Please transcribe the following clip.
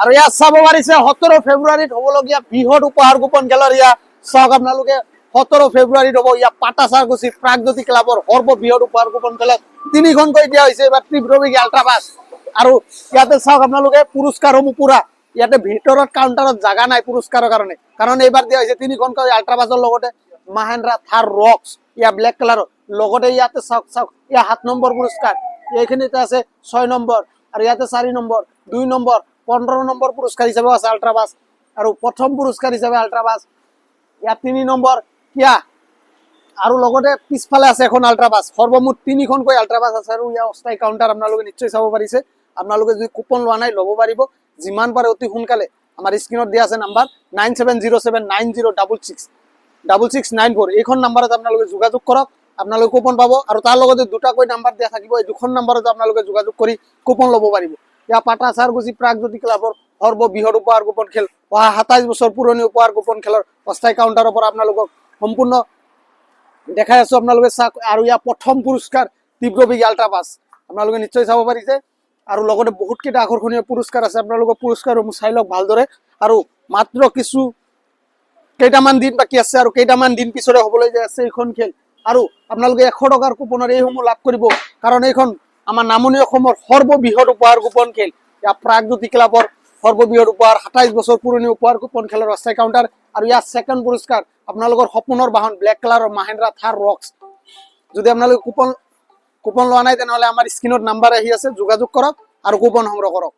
আৰু ইয়াত চাব পাৰিছে 17 ফেব্ৰুৱাৰীত হ'বলগীয়া বৃহৎ উপহাৰ গোপন খেলৰ ইয়া চাওক আপোনালোকে 17 ফেব্ৰুৱাৰীত হ'ব ইয়া পাটাচাৰকুছি প্ৰাগজ্যোতি ক্লাবৰ সৰ্ববৃহৎ উপহাৰ গোপন খেলত 3খনকৈ দিয়া হৈছে এবাৰ তীব্ৰবেগী আল্ট্ৰাবাছ আৰু ইয়াতে চাওক আপোনালোকে পুৰস্কাৰসমূহ পুৰা ইয়াতে ভিতৰত কাউণ্টাৰত জাগা নাই পুৰস্কাৰৰ কাৰণে কাৰণ এইবাৰ দিয়া হৈছে 3খনকৈ আল্ট্ৰাবাছৰ লগতে মাহেন্দ্ৰা থাৰ ৰক্স ইয়া ব্লেক কালাৰৰ লগতে ইয়াতে চাওক চাওক ইয়া 7 নম্বৰ পুৰস্কাৰ এইখিনিতে আছে 6 নম্বৰ আৰু ইয়াতে 4 নম্বৰ 2 নম্বৰ 15 নম্বৰ পুৰস্কাৰ হিচাপে আছে আল্ট্ৰাবাছ আৰু প্ৰথম পুৰস্কাৰ হিচাপে আল্ট্ৰাবাছ ইয়াত 3 নম্বৰ কিয়া আৰু লগতে পিছফালে আছে এখন আল্ট্ৰাবাছ সৰ্বমুঠ 3খনকৈ আল্ট্ৰাবাছ আছে আৰু ইয়া অস্থায়ী কাউণ্টাৰ আপোনালোকে নিশ্চয় চাব পাৰিছে আপোনালোকে যদি কুপন লোৱা নাই ল'ব পাৰিব যিমান পাৰে অতি সোনকালে আমাৰ স্ক্ৰীনত দিয়া আছে নাম্বাৰ 9707906694 এইখন নাম্বাৰত আপোনালোকে যোগাযোগ কৰক আপোনালোকে কুপন পাব আৰু তাৰ লগতে দুটাকৈ নাম্বাৰ দিয়া থাকিব এই দুখন নাম্বাৰত আপোনালোকে যোগাযোগ কৰি কুপন ল'ব পাৰিব ইয়া পাটাচাৰকুছি প্ৰাগজ্যোতি ক্লাবৰ সৰ্ববৃহৎ উপহাৰ গোপন খেল অহা 27 বছৰ পুৰণি উপহাৰ গোপন খেলৰ অস্থায়ী কাউণ্টাৰৰ পৰা আপোনালোকক সম্পূৰ্ণ দেখাই আছো আপোনালোকে চাওক আৰু ইয়া প্ৰথম পুৰস্কাৰ তীব্ৰবেগী আল্ট্ৰাবাছ আপোনালোকে নিশ্চয় চাব পাৰিছে আৰু লগতে বহুত কেইটা আকৰ্ষণীয় পুৰস্কাৰ আছে আপোনালোকৰ পুৰস্কাৰসমূহ চাই লওক ভালদৰে আৰু মাত্ৰ কিছু কেইটামান দিন বাকী আছে আৰু কেইটামান দিন পিছৰে হ'বলৈ যায় আছে এইখন খেল আৰু আপোনালোকে 100 টকাৰ কুপনৰ এইসমূহ লাভ কৰিব কাৰণ এইখন আমাৰ নামনি অসমৰ সৰ্ববৃহৎ উপহাৰ গোপন খেল ইয়া প্ৰাগজ্যোতি ক্লাবৰ সৰ্ববৃহৎ উপহাৰ 27 বছৰ পুৰণি উপহাৰ গোপন খেলৰ অস্থায়ী কাউণ্টাৰ আৰু ইয়াৰ ছেকেণ্ড পুৰস্কাৰ আপোনালোকৰ সপোনৰ বাহন ব্লেক কালাৰৰ মাহেন্দ্ৰা থাৰ ৰক্স যদি আপোনালোকে কুপন লোৱা নাই তেনেহ'লে আমাৰ স্ক্ৰীনত নাম্বাৰ আহি আছে যোগাযোগ কৰক আৰু কুপন সংগ্ৰহ কৰক